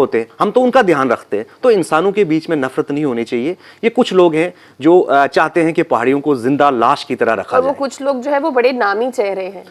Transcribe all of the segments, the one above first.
होते, हम तो उनका ध्यान रखते हैं। तो इंसानों के बीच में नफरत नहीं होनी चाहिए। ये कुछ लोग हैं जो चाहते हैं कि पहाड़ियों को जिंदा लाश की तरह रखा और वो जाए। कुछ लोग जो है वो बड़े नामी चेहरे हैं।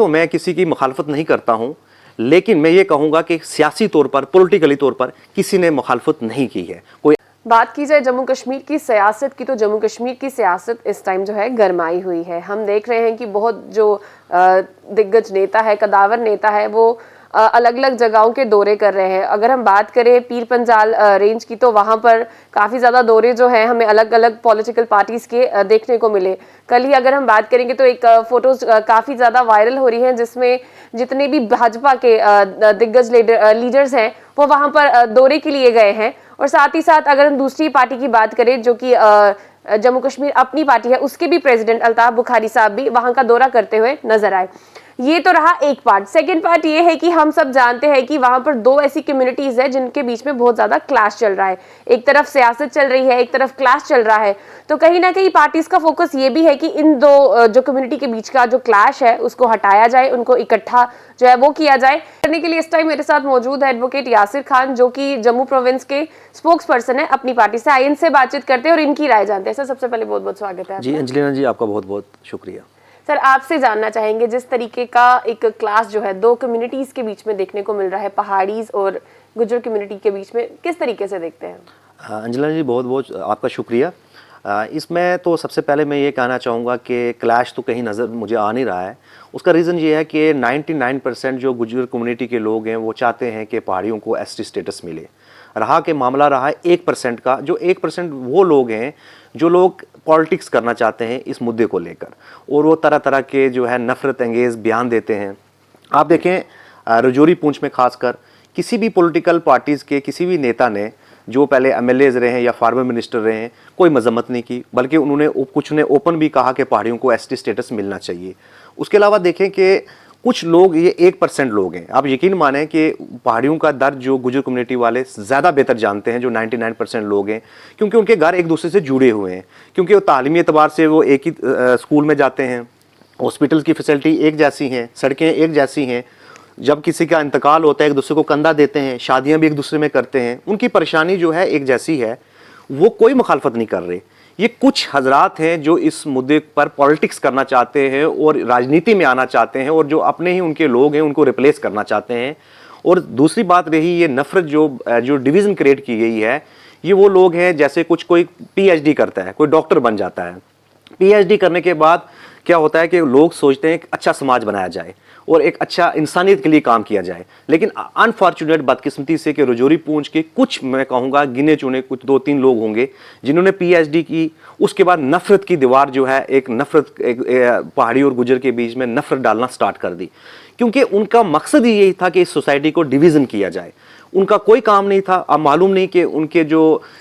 मैं किसी की मुखालफत नहीं करता हूं, लेकिन मैं ये कहूंगा कि सियासी तौर पर, पॉलिटिकली तौर पर किसी ने मुखालफत नहीं की है। कोई बात की जाए जम्मू कश्मीर की सियासत की, तो जम्मू कश्मीर की सियासत इस टाइम जो है गरमाई हुई है। हम देख रहे हैं कि बहुत जो दिग्गज नेता है, कदावर नेता है, वो अलग अलग जगहों के दौरे कर रहे हैं। अगर हम बात करें पीर पंजाल रेंज की, तो वहां पर काफ़ी ज़्यादा दौरे जो हैं हमें अलग अलग पॉलिटिकल पार्टीज के देखने को मिले। कल ही अगर हम बात करेंगे तो एक फोटोज काफ़ी ज़्यादा वायरल हो रही हैं, जिसमें जितने भी भाजपा के दिग्गज लीडर्स हैं वो वहां पर दौरे के लिए गए हैं। और साथ ही साथ अगर हम दूसरी पार्टी की बात करें जो कि जम्मू कश्मीर अपनी पार्टी है, उसके भी प्रेसिडेंट अल्ताफ बुखारी साहब भी वहां का दौरा करते हुए नजर आए। ये तो रहा एक पार्ट। सेकंड पार्ट ये है कि हम सब जानते हैं कि वहां पर दो ऐसी कम्युनिटीज है जिनके बीच में बहुत ज्यादा क्लैश चल रहा है। एक तरफ सियासत चल रही है, एक तरफ क्लैश चल रहा है। तो कहीं ना कहीं पार्टीज का फोकस ये भी है कि इन दो जो कम्युनिटी के बीच का जो क्लैश है उसको हटाया जाए, उनको इकट्ठा जो है वो किया जाए। करने के लिए इस टाइम मेरे साथ मौजूद है एडवोकेट यासिर खान, जो कि जम्मू प्रोविंस के स्पोक्स पर्सन है अपनी पार्टी से। आइए इनसे बातचीत करते हैं और इनकी राय जानते हैं। सर, सबसे पहले बहुत बहुत स्वागत है। जी अंजलिना जी, आपका बहुत बहुत शुक्रिया। सर, आपसे जानना चाहेंगे, जिस तरीके का एक क्लास जो है दो कम्युनिटीज के बीच में देखने को मिल रहा है, पहाड़ीज और गुज्जर कम्युनिटी के बीच में, किस तरीके से देखते हैं? अंजलिना जी, बहुत बहुत आपका शुक्रिया। इसमें तो सबसे पहले मैं ये कहना चाहूँगा कि क्लैश तो कहीं नज़र मुझे आ नहीं रहा है। उसका रीज़न ये है कि 99% जो गुज्जर कम्युनिटी के लोग हैं वो चाहते हैं कि पहाड़ियों को एसटी स्टेटस मिले। रहा कि मामला रहा है 1% का, जो 1% वो लोग हैं जो लोग पॉलिटिक्स करना चाहते हैं इस मुद्दे को लेकर, और वो तरह तरह के जो है नफ़रत अंगेज़ बयान देते हैं। आप देखें रजौरी पूंछ में खासकर किसी भी पॉलिटिकल पार्टीज़ के किसी भी नेता ने, जो पहले एमएलएज रहे हैं या फार्मर मिनिस्टर रहे हैं, कोई मजम्मत नहीं की, बल्कि उन्होंने कुछ ने ओपन भी कहा कि पहाड़ियों को एसटी स्टेटस मिलना चाहिए। उसके अलावा देखें कि कुछ लोग, ये 1% लोग हैं, आप यकीन माने कि पहाड़ियों का दर्द जो गुज्जर कम्युनिटी वाले ज़्यादा बेहतर जानते हैं, जो 99% लोग हैं, क्योंकि उनके घर एक दूसरे से जुड़े हुए हैं, क्योंकि वो तालीमी एतबार से वो एक ही स्कूल में जाते हैं, हॉस्पिटल की फैसिलिटी एक जैसी हैं, सड़कें एक जैसी हैं। जब किसी का इंतकाल होता है एक दूसरे को कंधा देते हैं, शादियां भी एक दूसरे में करते हैं, उनकी परेशानी जो है एक जैसी है, वो कोई मुखालफत नहीं कर रहे। ये कुछ हजरात हैं जो इस मुद्दे पर पॉलिटिक्स करना चाहते हैं और राजनीति में आना चाहते हैं, और जो अपने ही उनके लोग हैं उनको रिप्लेस करना चाहते हैं। और दूसरी बात रही ये नफरत जो डिवीज़न क्रिएट की गई है, ये वो लोग हैं जैसे कोई पीएचडी करता है, कोई डॉक्टर बन जाता है, पीएचडी करने के बाद क्या होता है कि लोग सोचते हैं कि अच्छा समाज बनाया जाए और एक अच्छा इंसानियत के लिए काम किया जाए। लेकिन अनफॉर्चुनेट बदकिस्मती से कि रजौरी पूंछ के कुछ, मैं कहूँगा गिने चुने कुछ 2-3 लोग होंगे जिन्होंने पीएचडी की, उसके बाद नफरत की दीवार जो है, एक नफरत पहाड़ी और गुज्जर के बीच में नफरत डालना स्टार्ट कर दी, क्योंकि उनका मकसद ही यही था कि इस सोसाइटी को डिवीज़न किया जाए। उनका कोई काम नहीं था। अब मालूम नहीं कि उनके जो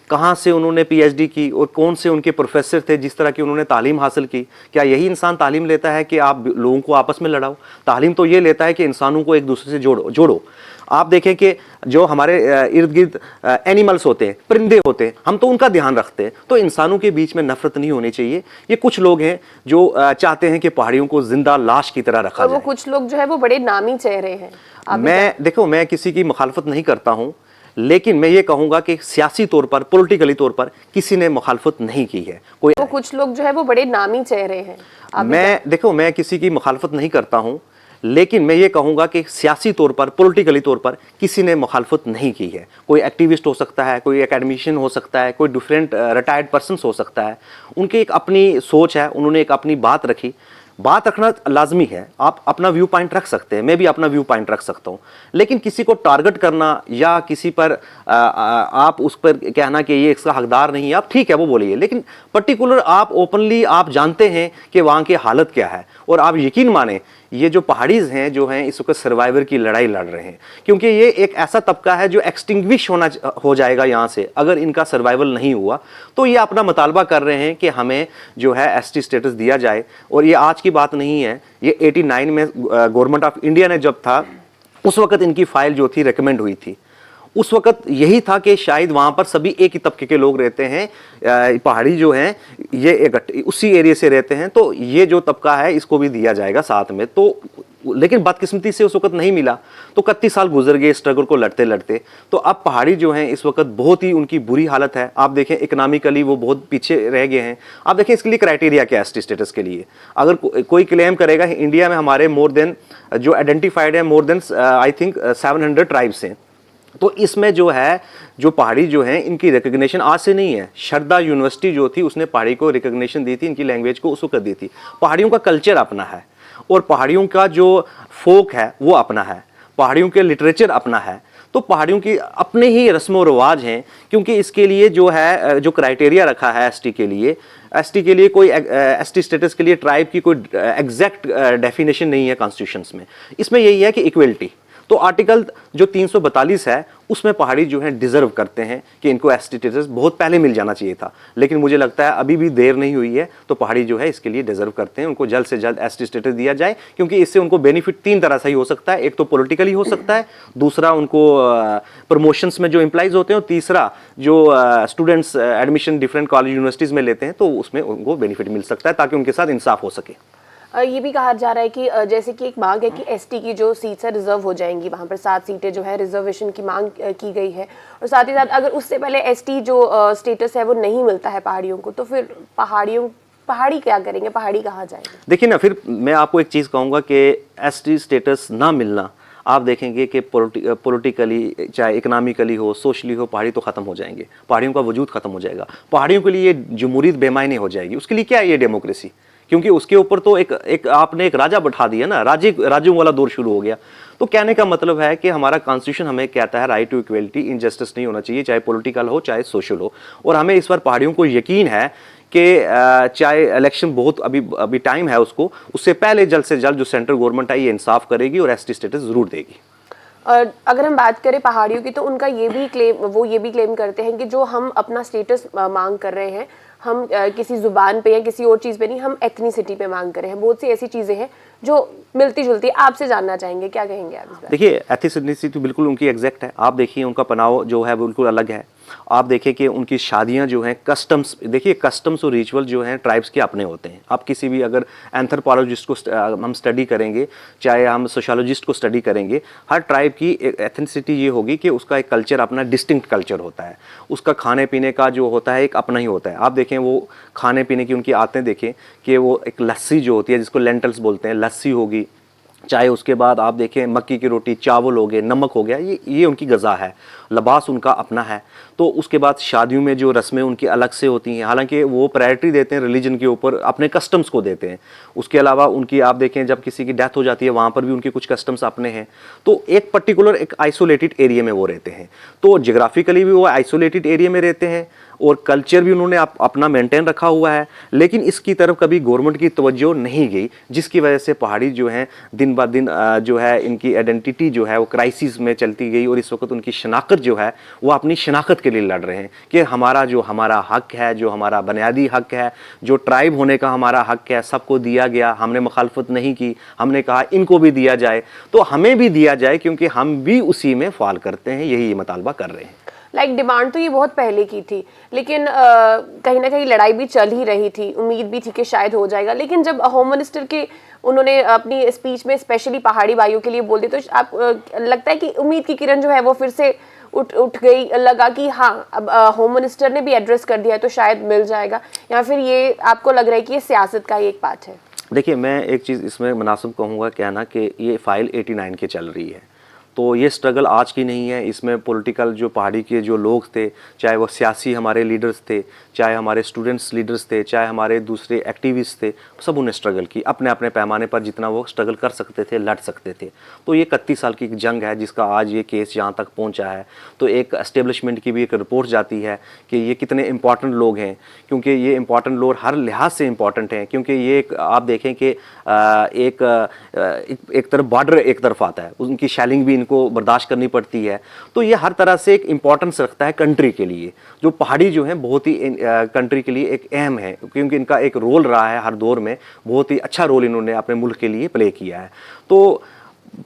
कहाँ से उन्होंने पीएचडी की और कौन से उनके प्रोफेसर थे जिस तरह की उन्होंने तालीम हासिल की। क्या यही इंसान तालीम लेता है कि आप लोगों को आपस में लड़ाओ? तालीम तो ये लेता है कि इंसानों को एक दूसरे से जोड़ो। आप देखें कि जो हमारे इर्द गिर्द एनिमल्स होते हैं, परिंदे होते हैं, हम तो उनका ध्यान रखते हैं। तो इंसानों के बीच में नफरत नहीं होनी चाहिए। ये कुछ लोग हैं जो चाहते हैं कि पहाड़ियों को जिंदा लाश की तरह रखा जाए। वो कुछ लोग जो है वो बड़े नामी चेहरे हैं। मैं किसी की मुखालफत नहीं करता हूं, लेकिन मैं ये कहूंगा कि सियासी तौर पर, पॉलिटिकली तौर पर किसी ने मुखालफत नहीं की है। वो कुछ लोग जो है वो बड़े नामी चेहरे हैं। मैं किसी की मुखालफत नहीं करता हूं, लेकिन मैं ये कहूंगा कि सियासी तौर पर, पॉलिटिकली तौर पर किसी ने मुखालफत नहीं की है। कोई एक्टिविस्ट हो सकता है, कोई एकेडमिशियन हो सकता है, कोई डिफरेंट रिटायर्ड पर्सन हो सकता है। उनकी एक अपनी सोच है, उन्होंने एक अपनी बात रखी। बात रखना लाजमी है, आप अपना व्यू पॉइंट रख सकते हैं, मैं भी अपना व्यू पॉइंट रख सकता हूं, लेकिन किसी को टारगेट करना या किसी पर आप उस पर कहना कि ये इसका हकदार नहीं है, आप ठीक है वो बोलिए, लेकिन पर्टिकुलर आप ओपनली आप जानते हैं कि वहाँ की हालत क्या है। और आप यकीन माने ये जो पहाड़ीज हैं जो हैं इस वक्त सर्वाइवर की लड़ाई लड़ रहे हैं, क्योंकि ये एक ऐसा तबका है जो एक्सटिंग्विश हो जाएगा यहाँ से अगर इनका सर्वाइवल नहीं हुआ। तो ये अपना मुतालबा कर रहे हैं कि हमें जो है एसटी स्टेटस दिया जाए। और ये आज की बात नहीं है, ये 89 में गवर्नमेंट ऑफ इंडिया ने जब था उस वक्त इनकी फाइल जो थी रिकमेंड हुई थी। उस वक्त यही था कि शायद वहाँ पर सभी एक ही तबके के लोग रहते हैं, पहाड़ी जो हैं ये उसी एरिया से रहते हैं, तो ये जो तबका है इसको भी दिया जाएगा साथ में। तो लेकिन बदकिस्मती से उस वक्त नहीं मिला, तो 31 साल गुजर गए स्ट्रगल को लड़ते लड़ते। तो अब पहाड़ी जो हैं इस वक्त बहुत ही उनकी बुरी हालत है। आप देखें इकोनॉमिकली वो बहुत पीछे रह गए हैं। आप देखें इसके लिए क्राइटेरिया क्या है एसटी स्टेटस के लिए। अगर कोई क्लेम करेगा इंडिया में हमारे मोर देन जो आइडेंटिफाइड है more than I think 700 tribes हैं, तो इसमें जो है जो पहाड़ी जो हैं इनकी रिकग्निशन आज से नहीं है। श्रद्धा यूनिवर्सिटी जो थी उसने पहाड़ी को रिकग्निशन दी थी, इनकी लैंग्वेज को उस वक्त दी थी। पहाड़ियों का कल्चर अपना है और पहाड़ियों का जो फोक है वो अपना है, पहाड़ियों के लिटरेचर अपना है। तो पहाड़ियों की अपने ही रस्म व रिवाज हैं, क्योंकि इसके लिए जो है जो क्राइटेरिया रखा है एसटी के लिए कोई एसटी स्टेटस के लिए ट्राइब की कोई एग्जैक्ट डेफिनेशन नहीं है कॉन्स्टिट्यूशंस में। इसमें यही है कि इक्वलिटी। तो आर्टिकल जो 342 है उसमें पहाड़ी जो है डिजर्व करते हैं कि इनको एसटी स्टेटस बहुत पहले मिल जाना चाहिए था, लेकिन मुझे लगता है अभी भी देर नहीं हुई है। तो पहाड़ी जो है इसके लिए डिजर्व करते हैं, उनको जल्द से जल्द एसटी स्टेटस दिया जाए, क्योंकि इससे उनको बेनिफिट 3 तरह से ही हो सकता है। एक तो पॉलिटिकली हो सकता है, दूसरा उनको प्रमोशंस में जो एम्प्लॉइज होते हैं, और तीसरा जो students admission different college universities में लेते हैं तो उसमें उनको बेनिफिट मिल सकता है, ताकि उनके साथ इंसाफ हो सके। ये भी कहा जा रहा है कि जैसे कि एक मांग है कि एसटी की जो सीट्स है रिजर्व हो जाएंगी, वहां पर 7 सीटें जो है रिजर्वेशन की मांग की गई है। और साथ ही साथ अगर उससे पहले एसटी जो स्टेटस है वो नहीं मिलता है पहाड़ियों को, तो फिर पहाड़ी क्या करेंगे, पहाड़ी कहाँ जाएंगे? देखिए ना, फिर मैं आपको एक चीज़ कहूँगा कि एसटी स्टेटस ना मिलना, आप देखेंगे कि पॉलिटिकली चाहे इकोनॉमिकली हो, सोशली हो, पहाड़ी तो ख़त्म हो जाएंगे, पहाड़ियों का वजूद ख़त्म हो जाएगा। पहाड़ियों के लिए जमहूरियत बेमायने हो जाएगी। उसके लिए क्या है ये डेमोक्रेसी? क्योंकि उसके ऊपर तो आपने एक राजा बैठा दिया ना, राजों वाला दौर शुरू हो गया। तो कहने का मतलब है कि हमारा कॉन्स्टिट्यूशन हमें कहता है राइट टू इक्वलिटी, इनजस्टिस नहीं होना चाहिए, चाहे पॉलिटिकल हो चाहे सोशल हो। और हमें इस बार पहाड़ियों को यकीन है कि चाहे इलेक्शन बहुत अभी टाइम है उसको, उससे पहले जल्द से जल्द जो सेंट्रल गवर्नमेंट है ये इंसाफ करेगी और एसटी स्टेटस जरूर देगी। अगर हम बात करें पहाड़ियों की, तो उनका ये भी क्लेम करते हैं कि जो हम अपना स्टेटस मांग कर रहे हैं, हम किसी जुबान पे या किसी और चीज़ पे नहीं, हम एथनिसिटी पे मांग कर रहे हैं। बहुत सी ऐसी चीज़ें हैं जो मिलती जुलती। आपसे जानना चाहेंगे, क्या कहेंगे आप इस बारे? देखिए, एथनिसिटी बिल्कुल उनकी एग्जैक्ट है। आप देखिए उनका पनाव जो है बिल्कुल अलग है। आप देखिए कि उनकी शादियां जो हैं, कस्टम्स, देखिए कस्टम्स और रिचुअल जो हैं ट्राइब्स के अपने होते हैं। आप किसी भी अगर एंथ्रोपोलॉजिस्ट को हम स्टडी करेंगे, चाहे हम सोशियोलॉजिस्ट को स्टडी करेंगे, हर ट्राइब की एथनिसिटी ये होगी कि उसका एक कल्चर अपना डिस्टिंक्ट कल्चर होता है। उसका खाने पीने का जो होता है एक अपना ही होता है। आप देखें वो खाने पीने की उनकी आदतें देखें कि वो एक लस्सी जो होती है जिसको लेंटल्स बोलते हैं, लस्सी होगी, चाहे उसके बाद आप देखें मक्की की रोटी, चावल हो गए, नमक हो गया, ये उनकी ग़िज़ा है। लिबास उनका अपना है। तो उसके बाद शादियों में जो रस्में उनकी अलग से होती हैं, हालांकि वो प्रायोरिटी देते हैं रिलीजन के ऊपर, अपने कस्टम्स को देते हैं। उसके अलावा उनकी आप देखें जब किसी की डेथ हो जाती है वहाँ पर भी उनके कुछ कस्टम्स अपने हैं। तो एक पर्टिकुलर एक आइसोलेटेड एरिया में वो रहते हैं। तो जियोग्राफिकली भी वो आइसोलेटेड एरिया में रहते हैं और कल्चर भी उन्होंने अपना मेंटेन रखा हुआ है, लेकिन इसकी तरफ कभी गवर्नमेंट की तवज्जो नहीं गई, जिसकी वजह से पहाड़ी जो हैं दिन ब दिन जो है इनकी आइडेंटिटी जो है वो क्राइसिस में चलती गई। और इस वक्त उनकी शनाख्त जो है वो अपनी शनाख्त के लिए लड़ रहे हैं कि हमारा हक है, जो हमारा बुनियादी हक है, जो ट्राइब होने का हमारा हक है, सबको दिया गया। हमने मुखालफत नहीं की, हमने कहा इनको भी दिया जाए, तो हमें भी दिया जाए, क्योंकि हम भी उसी में फॉल करते हैं। यही मुतालबा कर रहे हैं। डिमांड तो ये बहुत पहले की थी, लेकिन कहीं ना कहीं लड़ाई भी चल ही रही थी। उम्मीद भी थी कि शायद हो जाएगा, लेकिन जब होम मिनिस्टर के उन्होंने अपनी स्पीच में स्पेशली पहाड़ी भाइयों के लिए बोल दी, तो आप लगता है कि उम्मीद की किरण जो है वो फिर से उठ गई, लगा कि हाँ अब होम मिनिस्टर ने भी एड्रेस कर दिया है तो शायद मिल जाएगा, या फिर ये आपको लग रहा है कि ये सियासत का ही एक पार्ट है? देखिए, मैं एक चीज़ इसमें मुनासिब कहूँगा कहना कि ये फाइल 89 की चल रही है, तो ये स्ट्रगल आज की नहीं है। इसमें पॉलिटिकल जो पहाड़ी के जो लोग थे, चाहे वो सियासी हमारे लीडर्स थे, चाहे हमारे स्टूडेंट्स लीडर्स थे, चाहे हमारे दूसरे एक्टिविस्ट थे, सब उन्हें स्ट्रगल की अपने अपने पैमाने पर, जितना वो स्ट्रगल कर सकते थे, लड़ सकते थे। तो ये 31 साल की एक जंग है जिसका आज ये केस यहाँ तक पहुँचा है। तो एक एस्टेब्लिशमेंट की भी एक रिपोर्ट जाती है कि ये कितने इंपॉर्टेंट लोग हैं, क्योंकि ये इंपॉर्टेंट लोग हर लिहाज से इंपॉर्टेंट हैं। क्योंकि ये आप देखें कि एक तरफ बॉर्डर एक तरफ आता है, उनकी शेलिंग भी को बर्दाश्त करनी पड़ती है। तो ये हर तरह से एक इंपॉर्टेंस रखता है कंट्री के लिए। जो पहाड़ी जो है बहुत ही कंट्री के लिए एक अहम है, क्योंकि इनका एक रोल रहा है हर दौर में, बहुत ही अच्छा रोल इन्होंने अपने मुल्क के लिए प्ले किया है। तो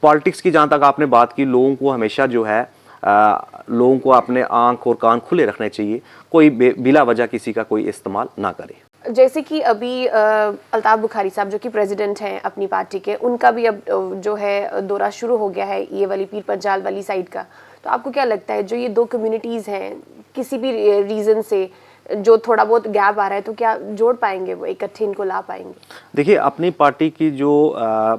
पॉलिटिक्स की जहाँ तक आपने बात की, लोगों को हमेशा जो है लोगों को अपने आंख और कान खुले रखने चाहिए, कोई बिला वजह किसी का कोई इस्तेमाल ना करे। जैसे कि अभी अल्ताफ बुखारी साहब जो कि प्रेसिडेंट हैं अपनी पार्टी के, उनका भी अब जो है दौरा शुरू हो गया है ये वाली पीर पंजाल वाली साइड का, तो आपको क्या लगता है जो ये दो कम्युनिटीज़ हैं किसी भी रीज़न से जो थोड़ा बहुत गैप आ रहा है, तो क्या जोड़ पाएंगे, वो इकट्ठे इनको ला पाएंगे? देखिए, अपनी पार्टी की जो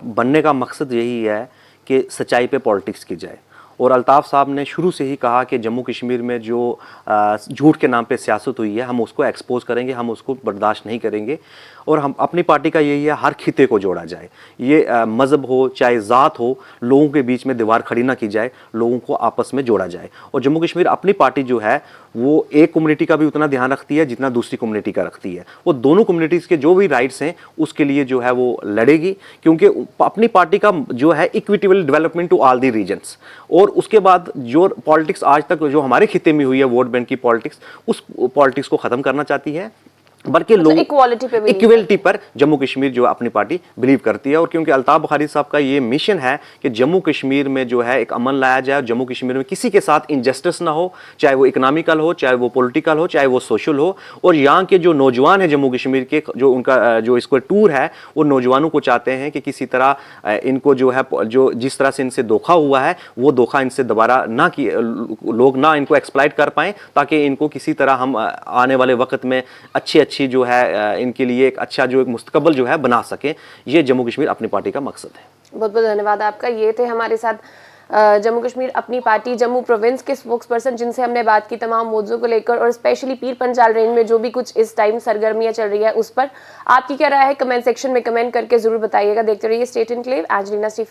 बनने का मकसद यही है कि सच्चाई पे पॉलिटिक्स की जाए, और अल्ताफ़ साहब ने शुरू से ही कहा कि जम्मू कश्मीर में जो झूठ के नाम पे सियासत हुई है हम उसको एक्सपोज करेंगे, हम उसको बर्दाश्त नहीं करेंगे। और हम अपनी पार्टी का यही है, हर खिते को जोड़ा जाए, ये मज़हब हो चाहे ज़ात हो, लोगों के बीच में दीवार खड़ी ना की जाए, लोगों को आपस में जोड़ा जाए। और जम्मू कश्मीर अपनी पार्टी जो है वो एक कम्युनिटी का भी उतना ध्यान रखती है जितना दूसरी कम्युनिटी का रखती है। वो दोनों कम्युनिटीज़ के जो भी राइट्स हैं उसके लिए जो है वो लड़ेगी, क्योंकि अपनी पार्टी का जो है equitable development to all the regions. और उसके बाद जो पॉलिटिक्स आज तक जो हमारे खिते में हुई है वोट बैंक की पॉलिटिक्स, उस पॉलिटिक्स को ख़त्म करना चाहती है, बल्कि लोग इक्वलिटी पर जम्मू कश्मीर जो अपनी पार्टी बिलीव करती है। और क्योंकि अल्ताफ बुखारी साहब का ये मिशन है कि जम्मू कश्मीर में जो है एक अमन लाया जाए, जम्मू कश्मीर में किसी के साथ इनजस्टिस ना हो, चाहे वो इकोनॉमिकल हो, चाहे वो पॉलिटिकल हो, चाहे वो सोशल हो। और यहाँ के जो नौजवान हैं जम्मू कश्मीर के, जो उनका जो इसको टूर है, वो नौजवानों को चाहते हैं कि किसी तरह इनको जो है जो जिस तरह से इनसे धोखा हुआ है वो धोखा इनसे दोबारा ना कि लोग ना इनको एक्सप्लॉइट कर पाएँ, ताकि इनको किसी तरह हम आने वाले वक्त में अच्छी जो है इनके लिए एक अच्छा जो एक मुस्तकबिल जो है बना सके। ये जम्मू कश्मीर अपनी पार्टी का मकसद है। बहुत बहुत धन्यवाद आपका। ये थे हमारे साथ जम्मू कश्मीर अपनी पार्टी जम्मू प्रोविंस के स्पोक्स पर्सन, जिनसे हमने बात की तमाम मौजूद को लेकर, और स्पेशली पीर पंजाल रेंज में जो भी कुछ इस टाइम सरगर्मियां चल रही है उस पर। आपकी क्या राय है कमेंट सेक्शन में कमेंट करके जरूर बताइएगा। देखते रहिए स्टेट एनक्लेव, एंजेलिना स्टीफन।